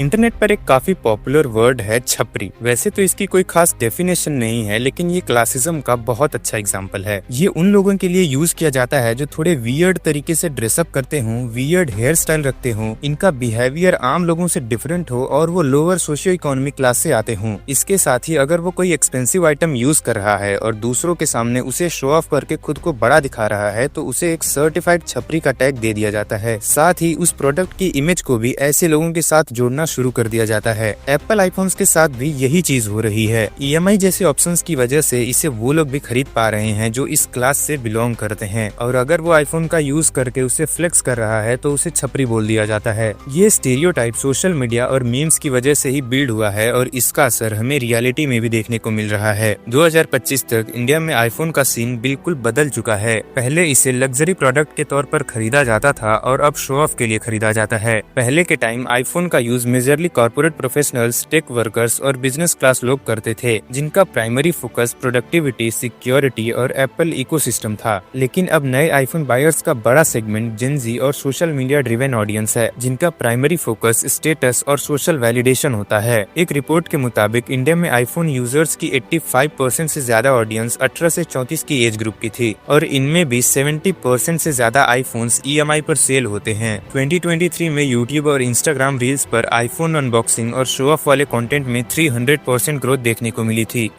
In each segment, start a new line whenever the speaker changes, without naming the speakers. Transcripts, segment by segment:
Internet पर एक काफी पॉपुलर वर्ड है छपरी। वैसे तो इसकी कोई खास डेफिनेशन नहीं है, लेकिन ये क्लासिज्म का बहुत अच्छा एग्जांपल है। ये उन लोगों के लिए यूज किया जाता है जो थोड़े वियर्ड तरीके से ड्रेसअप करते हों, वियर्ड हेयर स्टाइल रखते हों, इनका बिहेवियर आम लोगों से डिफरेंट हो और वो लोअर सोशियो इकोनॉमिक क्लास से आते हों। इसके साथ ही अगर वो कोई एक्सपेंसिव आइटम यूज कर रहा है और दूसरों के सामने उसे शो ऑफ करके खुद को बड़ा दिखा रहा है, तो उसे एक सर्टिफाइड छपरी का टैग दे दिया जाता है। साथ ही उस प्रोडक्ट की इमेज को भी ऐसे लोगों के साथ जोड़ना शुरू कर दिया जाता है। एप्पल आईफोन्स के साथ भी यही चीज हो रही है। EMI जैसे ऑप्शंस की वजह से इसे वो लोग भी खरीद पा रहे हैं जो इस क्लास से बिलोंग करते हैं, और अगर वो आईफोन का यूज करके उसे फ्लेक्स कर रहा है तो उसे छपरी बोल दिया जाता है। ये स्टीरियोटाइप सोशल मीडिया और मीम्स की वजह से ही बिल्ड हुआ है और इसका असर हमें रियलिटी में भी देखने को मिल रहा है। 2025 तक इंडिया में आईफोन का सीन बिल्कुल बदल चुका है। पहले इसे लग्जरी प्रोडक्ट के तौर पर खरीदा जाता था और अब शो ऑफ के लिए खरीदा जाता है। पहले के टाइम आईफोन का use majorly corporate professionals, tech workers और बिजनेस क्लास लोग करते थे, जिनका प्राइमरी फोकस प्रोडक्टिविटी, सिक्योरिटी और एप्पल इकोसिस्टम था। लेकिन अब नए आईफोन बायर्स का बड़ा सेगमेंट जेन ज़ी और सोशल मीडिया ड्रिवन ऑडियंस है, जिनका प्राइमरी फोकस स्टेटस और सोशल वैलिडेशन होता है। एक रिपोर्ट के मुताबिक इंडिया में आईफोन यूजर्स की 85% से ज्यादा ऑडियंस 18 से 34 की एज ग्रुप की थी, और इनमें भी 70% से ज्यादा आईफोन्स EMI पर सेल होते हैं। 2023 में यूट्यूब और इंस्टाग्राम रील्स पर आईफोन अनबॉक्सिंग और शो ऑफ वाले कंटेंट में 300% ग्रोथ देखने को मिली थी।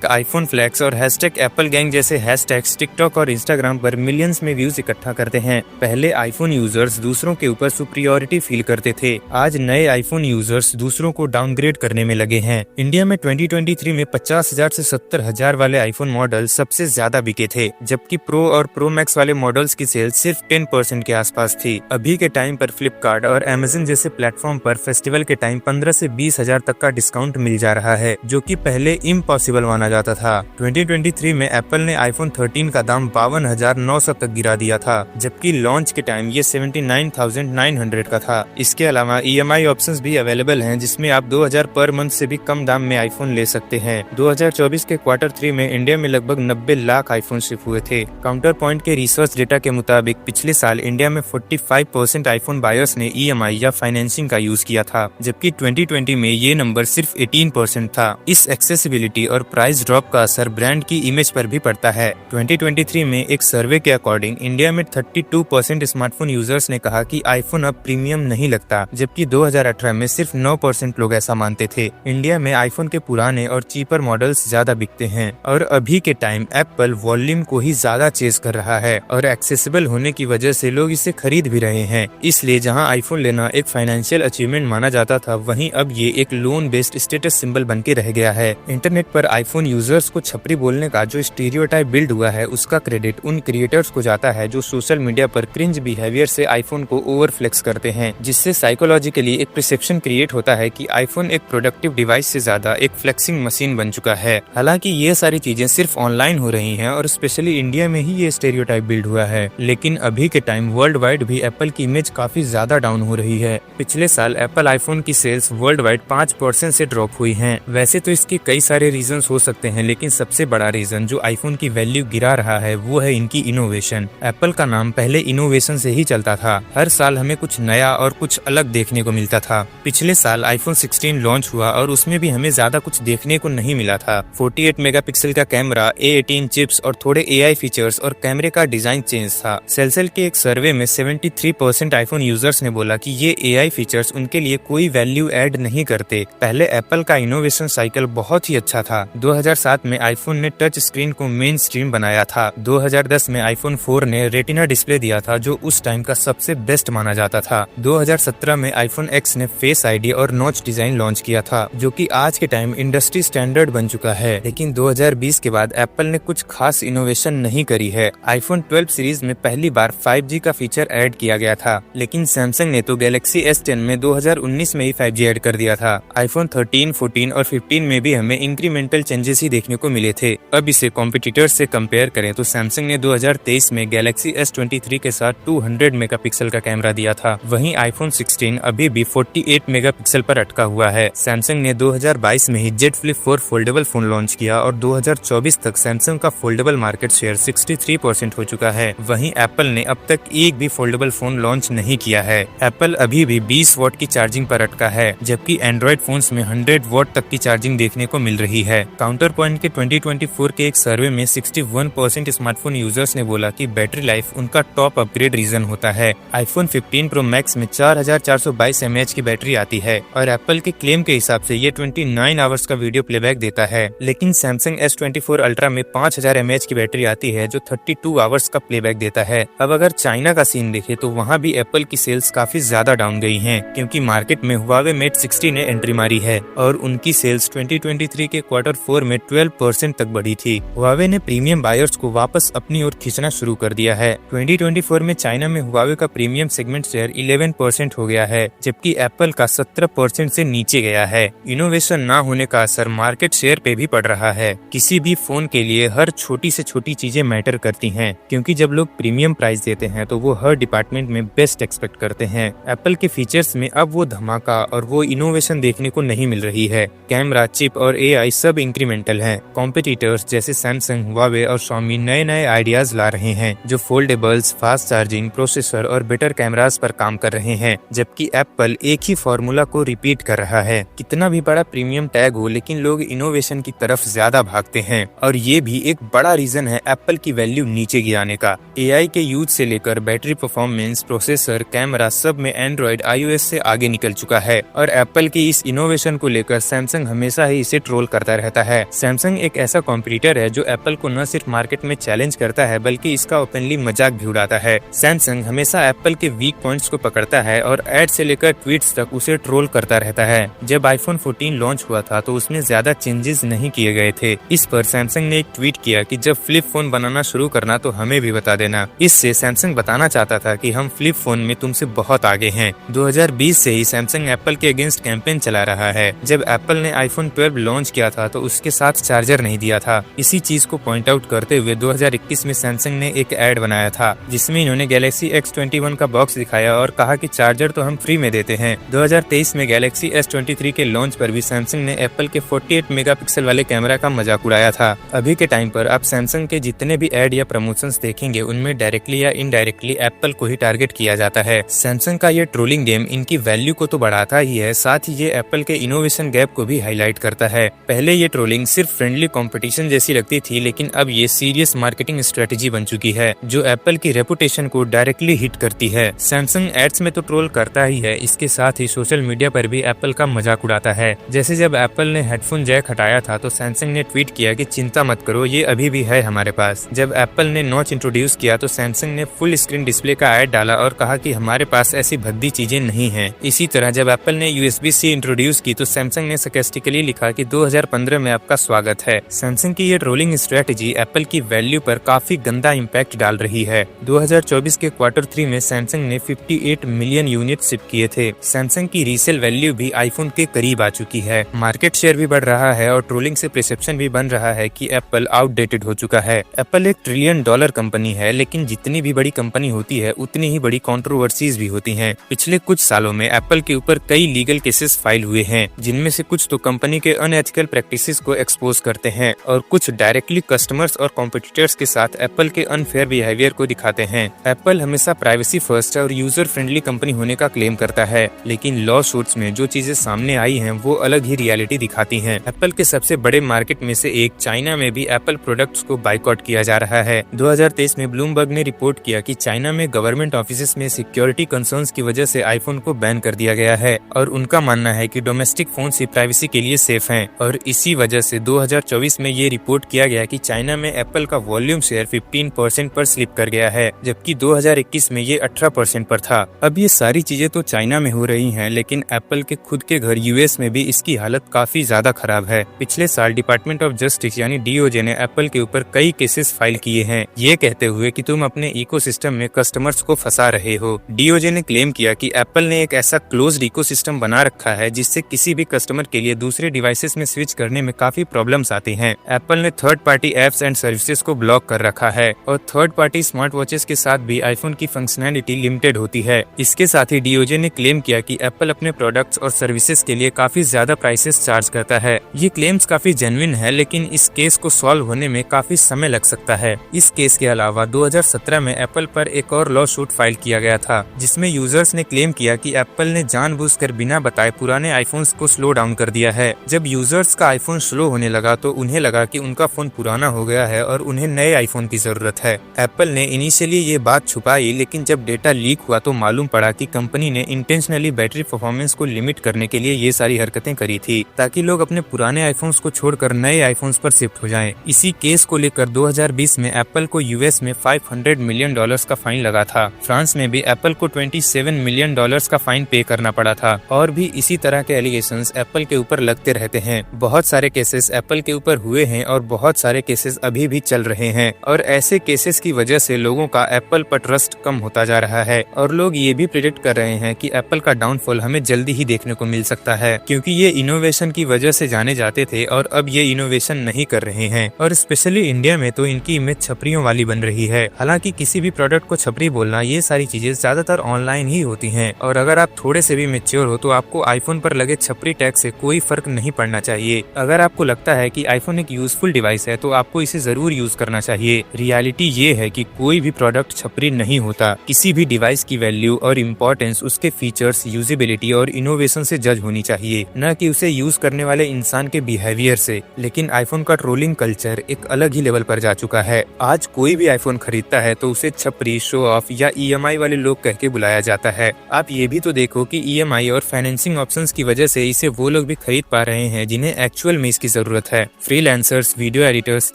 #आईफोन फ्लैक्स और #एप्पल गैंग जैसे हैशटैग्स टिकटॉक और इंस्टाग्राम पर मिलियंस में व्यूज इकट्ठा करते हैं। पहले आईफोन यूजर्स दूसरों के ऊपर सुपीरियरिटी फील करते थे, आज नए आईफोन यूजर्स दूसरों को डाउनग्रेड करने में लगे हैं। इंडिया में 2023 में 50,000 से 70,000 वाले आईफोन मॉडल सबसे ज्यादा बिके थे, जबकि प्रो और प्रो मैक्स वाले मॉडल्स की सेल सिर्फ 10% के आसपास थी। अभी के टाइम पर फ्लिपकार्ट और अमेज़न जैसे प्लेटफॉर्म पर फेस्टिवल के टाइम 15 से 20,000 तक का डिस्काउंट मिल जा रहा है, जो कि पहले इम्पॉसिबल माना जाता था। 2023 में एप्पल ने आईफोन 13 का दाम 52,900 तक गिरा दिया था, जबकि लॉन्च के टाइम ये 79,900 का था। इसके अलावा EMI ऑप्शंस भी अवेलेबल हैं, जिसमें आप 2,000 पर मंथ से भी कम दाम में आईफोन ले सकते हैं। 2024 के Q3 में इंडिया में लगभग 90 लाख आईफोन शिप हुए थे। काउंटर पॉइंट के रिसर्च डेटा के मुताबिक पिछले साल इंडिया में 45% आईफोन बायर्स ने EMI या फाइनेंसिंग का यूज किया था, जबकि 2020 में ये नंबर सिर्फ 18% था। इस एक्सेसिबिलिटी और प्राइस ड्रॉप का असर ब्रांड की इमेज पर भी पड़ता है। 2023 में एक सर्वे के अकॉर्डिंग इंडिया में 32% स्मार्टफोन यूजर्स ने कहा कि आईफोन अब प्रीमियम नहीं लगता, जबकि 2018 में सिर्फ 9% लोग ऐसा मानते थे। इंडिया में आईफोन के पुराने और चीपर मॉडल्स ज्यादा बिकते हैं, और अभी के टाइम एप्पल वॉल्यूम को ही ज्यादा चेज कर रहा है, और एक्सेसिबल होने की वजह से लोग इसे खरीद भी रहे हैं। इसलिए जहां आईफोन लेना एक फाइनेंशियल अचीवमेंट माना जाता था, वहीं अब ये एक लोन बेस्ड स्टेटस सिंबल बन के रह गया है। इंटरनेट पर आईफोन यूजर्स को छपरी बोलने का जो स्टीरियोटाइप बिल्ड हुआ है, उसका क्रेडिट उन क्रिएटर्स को जाता है जो सोशल मीडिया पर क्रिंज बिहेवियर से आईफोन को ओवर फ्लेक्स करते हैं, जिससे साइकोलॉजिकली एक परसेप्शन क्रिएट होता है कि आईफोन एक प्रोडक्टिव डिवाइस से ज्यादा एक फ्लेक्सिंग मशीन बन चुका है। हालांकि ये सारी चीजें सिर्फ ऑनलाइन हो रही हैं और स्पेशली इंडिया में ही ये स्टीरियोटाइप बिल्ड हुआ है, लेकिन अभी के टाइम वर्ल्ड वाइड भी एप्पल की इमेज काफी ज्यादा डाउन हो रही है। पिछले साल एप्पल आईफोन की सेल्स वर्ल्ड वाइड 5% से ड्रॉप हुई हैं। वैसे तो इसके कई सारे रीजंस हो सकते हैं, लेकिन सबसे बड़ा रीजन जो आईफोन की वैल्यू गिरा रहा है वो है इनकी इनोवेशन। एप्पल का नाम पहले इनोवेशन से ही चलता था। हर साल हमें कुछ नया और कुछ अलग देखने को मिलता था। पिछले साल आईफोन 16 लॉन्च हुआ और उसमें भी हमें ज्यादा कुछ देखने को नहीं मिला था। 48 मेगापिक्सल का कैमरा, A18 चिप्स और थोड़े AI फीचर्स और कैमरे का डिजाइन चेंज था। सेलसेल के एक सर्वे में 73% आईफोन यूजर्स ने बोला कि ये AI फीचर्स उनके लिए कोई वैल्यू ऐड नहीं करते। पहले एप्पल का इनोवेशन साइकिल बहुत ही अच्छा था। 2007 में आईफोन ने टच स्क्रीन को मेन स्ट्रीम बनाया था। 2010 में आईफोन 4 ने रेटिना डिस्प्ले दिया था, जो उस टाइम का सबसे बेस्ट माना जाता था। 2017 में आईफोन X ने फेस ID और नॉच डिजाइन लॉन्च किया था, जो कि आज के टाइम इंडस्ट्री स्टैंडर्ड बन चुका है। लेकिन 2020 के बाद एप्पल ने कुछ खास इनोवेशन नहीं करी है। आईफोन 12 सीरीज में पहली बार 5G का फीचर ऐड किया गया था, लेकिन सैमसंग ने तो गैलेक्सी S10 में 2019 में ही 5G ऐड कर दिया था। आईफोन 13, 14 और 15 में भी हमें इंक्रीमेंटल चेंजेस ही देखने को मिले थे। अब इसे कॉम्पिटिटर्स से कंपेयर करें तो सैमसंग ने 2023 में गैलेक्सी S23 के साथ 200 मेगापिक्सल का कैमरा दिया था। वहीं आईफोन 16 अभी भी 48 मेगापिक्सल पर अटका हुआ है। सैमसंग ने 2022 में ही Z flip 4 foldable phone launch किया और 2024 तक सैमसंग का फोल्डेबल मार्केट शेयर 63% हो चुका है। वहीं एप्पल ने अब तक एक भी फोल्डेबल फोन लॉन्च नहीं किया है। एप्पल अभी भी 20 वॉट की चार्जिंग पर पर अटका है, जबकि एंड्रॉइड फोन्स में 100 वॉट तक की चार्जिंग देखने को मिल रही है। काउंटर पॉइंट के 2024 के एक सर्वे में 61% स्मार्टफोन यूजर्स ने बोला कि बैटरी लाइफ उनका टॉप अपग्रेड रीजन होता है। आईफोन 15 प्रो मैक्स में 4422 mAh की बैटरी आती है और एप्पल के क्लेम के हिसाब से ये 29 आवर्स का वीडियो प्लेबैक देता है, लेकिन सैमसंग S24 अल्ट्रा में 5000 mAh की बैटरी आती है जो 32 आवर्स का प्लेबैक देता है। अब अगर चाइना का सीन देखे तो वहाँ भी एप्पल की सेल्स काफी ज्यादा डाउन गई हैं, क्योंकि मार्केट में हुआवे मेट 60 ने एंट्री मारी है और उनकी सेल्स 2023 के Q4 में 12% तक बढ़ी थी। हुआवे ने प्रीमियम बायर्स को वापस अपनी ओर खींचना शुरू कर दिया है। 2024 में चाइना में हुआवे का प्रीमियम सेगमेंट शेयर 11% हो गया है, जबकि एप्पल का 17% से नीचे गया है। इनोवेशन ना होने का असर मार्केट शेयर पे भी पड़ रहा है। किसी भी फोन के लिए हर छोटी से छोटी चीजें मैटर करती हैं, क्योंकि जब लोग प्रीमियम प्राइस देते हैं तो वो हर डिपार्टमेंट में बेस्ट एक्सपेक्ट करते हैं। एप्पल के फीचर्स में अब वो धमाका और वो इनोवेशन देखने को नहीं मिल रही है। कैमरा, चिप और AI सब इंक्रीमेंटल हैं। कॉम्पिटिटर्स जैसे सैमसंग, हुआवे और Xiaomi नए नए आइडियाज ला रहे हैं जो फोल्डेबल्स, फास्ट चार्जिंग, प्रोसेसर और बेटर कैमरास पर काम कर रहे हैं, जबकि एप्पल एक ही फॉर्मूला को रिपीट कर रहा है। कितना भी बड़ा प्रीमियम टैग हो, लेकिन लोग इनोवेशन की तरफ ज्यादा भागते हैं और ये भी एक बड़ा रीजन है एप्पल की वैल्यू नीचे गिराने का। AI के यूज से लेकर बैटरी परफॉर्मेंस, प्रोसेसर, कैमरा सब में एंड्रॉइड iOS से आगे निकल चुका है और एप्पल की इस इनोवेशन को लेकर सैमसंग हमेशा ही इसे ट्रोल करता रहता है। सैमसंग एक ऐसा कॉम्पिटिटर है जो एप्पल को न सिर्फ मार्केट में चैलेंज करता है बल्कि इसका ओपनली मजाक भी उड़ाता है। सैमसंग हमेशा एप्पल के वीक पॉइंट्स को पकड़ता है और एड से लेकर ट्वीट्स तक उसे ट्रोल करता रहता है। जब आईफोन 14 लॉन्च हुआ था तो उसमें ज्यादा चेंजेस नहीं किए गए थे। इस पर सैमसंग ने एक ट्वीट किया कि जब फ्लिप फोन बनाना शुरू करना तो हमें भी बता देना। इससे सैमसंग बताना चाहता था कि हम फ्लिप फोन में तुमसे बहुत आगे हैं। 2020 से ही सैमसंग एप्पल के अगेंस्ट कैंपेन चला रहा है। जब एप्पल ने आईफोन 12 लॉन्च किया था तो उसके साथ चार्जर नहीं दिया था। इसी चीज को पॉइंट आउट करते हुए 2021 में सैमसंग ने एक एड बनाया था जिसमें इन्होंने गैलेक्सी S21 का बॉक्स दिखाया और कहा कि चार्जर तो हम फ्री में देते हैं। 2023 में गैलेक्सी S23 के लॉन्च पर भी सैमसंग ने एप्पल के 48 मेगापिक्सल वाले कैमरा का मजाक उड़ाया था। अभी के टाइम पर आप सैमसंग के जितने भी एड या प्रमोशंस देखेंगे उनमें डायरेक्टली या इनडायरेक्टली एप्पल को ही टारगेट किया जाता है। सैमसंग का ये ट्रोलिंग गेम इनकी वैल्यू को तो बढ़ाता ही है, साथ ही ये एप्पल के इनोवेशन गैप को भी हाईलाइट करता है। पहले ये ट्रोलिंग सिर्फ फ्रेंडली कंपटीशन जैसी लगती थी, लेकिन अब ये सीरियस मार्केटिंग स्ट्रेटेजी बन चुकी है जो एप्पल की रेपुटेशन को डायरेक्टली हिट करती है। सैमसंग एड्स में तो ट्रोल करता ही है, इसके साथ ही सोशल मीडिया पर भी एप्पल का मजाक उड़ाता है। जैसे जब एप्पल ने हेडफोन जैक हटाया था तो सैमसंग ने ट्वीट किया कि चिंता मत करो, ये अभी भी है हमारे पास। जब एप्पल ने नॉच इंट्रोड्यूस किया तो सैमसंग ने फुल स्क्रीन डिस्प्ले का ऐड डाला और कहा कि हमारे पास ऐसी भद्दी चीजें नहीं हैं। इसी तरह जब एप्पल ने USB-C इंट्रोड्यूस की तो सैमसंग ने sarcastically लिखा कि 2015 में आपका स्वागत है। सैमसंग की ये ट्रोलिंग स्ट्रेटेजी एप्पल की वैल्यू पर काफी गंदा इम्पैक्ट डाल रही है। 2024 के Q3 में सैमसंग ने 58 मिलियन यूनिट शिप किए थे। सैमसंग की रीसेल वैल्यू भी आईफोन के करीब आ चुकी है। मार्केट शेयर भी बढ़ रहा है और ट्रोलिंग से परसेप्शन भी बन रहा है कि एप्पल आउटडेटेड हो चुका है। एप्पल एक $1 ट्रिलियन कंपनी है, लेकिन जितनी भी बड़ी कंपनी होती है उतनी ही बड़ी कंट्रोवर्सीज भी होती हैं। पिछले कुछ सालों में एप्पल के ऊपर कई लीगल केसेस फाइल हुए हैं, जिनमें से कुछ तो कंपनी के अनएथिकल प्रैक्टिसेस को एक्सपोज करते हैं और कुछ डायरेक्टली कस्टमर्स और कॉम्पिटिटर्स के साथ एप्पल के अनफेयर बिहेवियर को दिखाते हैं। एप्पल हमेशा प्राइवेसी फर्स्ट और यूजर फ्रेंडली कंपनी होने का क्लेम करता है, लेकिन लॉ सूट्स में जो चीजें सामने आई हैं वो अलग ही रियलिटी दिखाती हैं। एप्पल के सबसे बड़े मार्केट में से एक चाइना में भी एप्पल प्रोडक्ट्स को बाइकआउट किया जा रहा है। 2023 में ब्लूमबर्ग ने रिपोर्ट किया कि चाइना में गवर्नमेंट ऑफिसेस में सिक्योरिटी कंसर्न्स की वजह से आईफोन को बैन कर दिया गया है और उनका मानना है कि डोमेस्टिक फोन ही प्राइवेसी के लिए सेफ हैं और इसी वजह से 2024 में ये रिपोर्ट किया गया कि चाइना में एप्पल का वॉल्यूम शेयर 15% पर स्लिप कर गया है, जबकि 2021 में ये 18% पर था। अब ये सारी चीजें तो चाइना में हो रही हैं, लेकिन एप्पल के खुद के घर यूएस में भी इसकी हालत काफी ज्यादा खराब है। पिछले साल डिपार्टमेंट ऑफ जस्टिस यानी DOJ ने एप्पल के ऊपर कई केसेस फाइल किए हैं, ये कहते हुए कि तुम अपने इकोसिस्टम में कस्टमर्स को फंसा रहे हो। DOJ ने क्लेम किया कि एप्पल ने एक ऐसा क्लोज्ड इकोसिस्टम बना रखा है जिससे किसी भी कस्टमर के लिए दूसरे डिवाइसेस में स्विच करने में काफी प्रॉब्लम्स आती हैं। एप्पल ने third party apps and services को ब्लॉक कर रखा है और थर्ड पार्टी स्मार्ट वॉचेस के साथ भी आईफोन की फंक्शनैलिटी लिमिटेड होती है। इसके साथ ही DOJ ने क्लेम किया कि एप्पल अपने प्रोडक्ट्स और सर्विसेज के लिए काफी ज्यादा प्राइसेस चार्ज करता है। ये क्लेम्स काफी जेन्युइन है, लेकिन इस केस को सॉल्व होने में काफी समय लग सकता है। इस केस के अलावा 2017 में एप्पल पर एक और लॉ सूट फाइल किया गया था, जिसमें यूजर्स ने क्लेम किया कि एप्पल ने जानबूझकर बिना बताए पुराने आईफोन्स को स्लो डाउन कर दिया है। जब यूजर्स का आईफोन स्लो होने लगा तो उन्हें लगा कि उनका फोन पुराना हो गया है और उन्हें नए आईफोन की जरूरत है। एप्पल ने इनिशियली ये बात छुपाई, लेकिन जब डेटा लीक हुआ तो मालूम पड़ा कि कंपनी ने इंटेंशनली बैटरी परफॉर्मेंस को लिमिट करने के लिए ये सारी हरकतें करी थी, ताकि लोग अपने पुराने आईफोन्स को छोड़कर नए आईफोन्स पर शिफ्ट हो जाएं। इसी केस को लेकर 2020 में एप्पल को यूएस में $500 मिलियन का फाइन लगा था। फ्रांस में भी एप्पल को $27 मिलियन का फाइन पे करना पड़ा था। और भी इसी तरह के एलिगेशंस एप्पल के ऊपर लगते रहते हैं। बहुत सारे केसेस एप्पल के ऊपर हुए हैं और बहुत सारे केसेस अभी भी चल रहे हैं, और ऐसे केसेस की वजह से लोगों का एप्पल पर ट्रस्ट कम होता जा रहा है। और लोग ये भी प्रेडिक्ट कर रहे हैं कि एप्पल का डाउनफॉल हमें जल्दी ही देखने को मिल सकता है, क्योंकि ये इनोवेशन की वजह से जाने जाते थे और अब ये इनोवेशन नहीं कर रहे हैं। और स्पेशली इंडिया में तो इनकी इमेज छपरियों वाली बन रही है। हालांकि किसी भी प्रोडक्ट को छपरी बोलना, ये सारी चीजें ज्यादातर ऑनलाइन ही होती हैं, और अगर आप थोड़े से भी मेच्योर हो तो आपको आईफोन पर लगे छपरी टैग से कोई फर्क नहीं पड़ना चाहिए। अगर आपको लगता है कि आईफोन एक यूजफुल डिवाइस है तो आपको इसे जरूर यूज करना चाहिए। रियलिटी ये है कि कोई भी प्रोडक्ट छपरी नहीं होता। किसी भी डिवाइस की वैल्यू और इम्पोर्टेंस उसके फीचर्स, यूजेबिलिटी और इनोवेशन से जज होनी चाहिए, न कि उसे यूज करने वाले इंसान के बिहेवियर से। लेकिन आईफोन का ट्रोलिंग कल्चर एक अलग ही लेवल पर जा चुका है। आज कोई भी आईफोन खरीदता है तो उसे छपरी, शो ऑफ या ईएमआई वाले लोग कह के बुलाया जाता है। आप ये भी तो देखो कि ईएमआई और फाइनेंसिंग ऑप्शंस की वजह से इसे वो लोग भी खरीद पा रहे हैं जिन्हें एक्चुअल में इसकी जरूरत है। फ्रीलांसर्स, वीडियो एडिटर्स,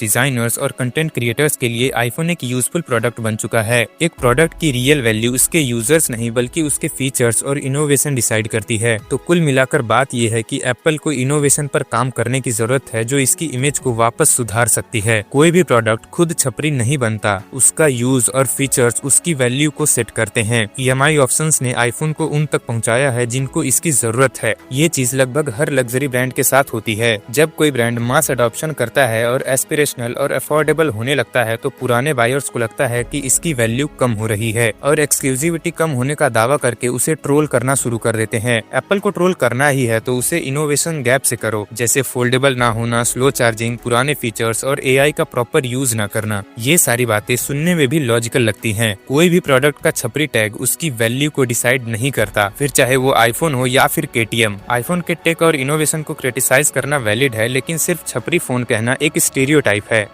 डिजाइनर्स और कंटेंट क्रिएटर्स के लिए आईफोन एक यूजफुल प्रोडक्ट बन चुका है। एक प्रोडक्ट की रियल वैल्यू उसके यूजर्स नहीं बल्कि उसके फीचर्स और इनोवेशन डिसाइड करती है। तो कुल मिलाकर बात यह है कि एप्पल को इनोवेशन पर काम करने की जरूरत है जो इसकी इमेज को वापस सुधार सकती है। कोई भी प्रोडक्ट खुद छपरी नहीं बनता, उसका यूज और फीचर्स उसकी वैल्यू को सेट करते हैं। ईएमआई ऑप्शंस ने आईफोन को उन तक पहुंचाया है जिनको इसकी जरूरत है। ये चीज लगभग हर लग्जरी ब्रांड के साथ होती है। जब कोई ब्रांड मास अडॉप्शन करता है और एस्पिरेशनल और अफोर्डेबल होने लगता है तो पुराने बायर्स को लगता है कि इसकी वैल्यू कम हो रही है और एक्सक्लूसिविटी कम होने का दावा करके उसे ट्रोल करना शुरू कर देते हैं। एप्पल को ट्रोल करना ही है तो उसे इनोवेशन गैप से करो, जैसे फोल्डेबल ना होना, स्लो चार्जिंग, पुराने फीचर्स और एआई का प्रॉपर यूज ना करना। ये सारी बातें सुनने में भी लॉजिकल लगती हैं। कोई भी प्रोडक्ट का छपरी टैग उसकी वैल्यू को डिसाइड नहीं करता, फिर चाहे वो आईफोन हो या फिर केटीएम। आईफोन के टेक और इनोवेशन को क्रिटिसाइज करना वैलिड है, लेकिन सिर्फ छपरी फोन कहना एक स्टीरियोटाइप है।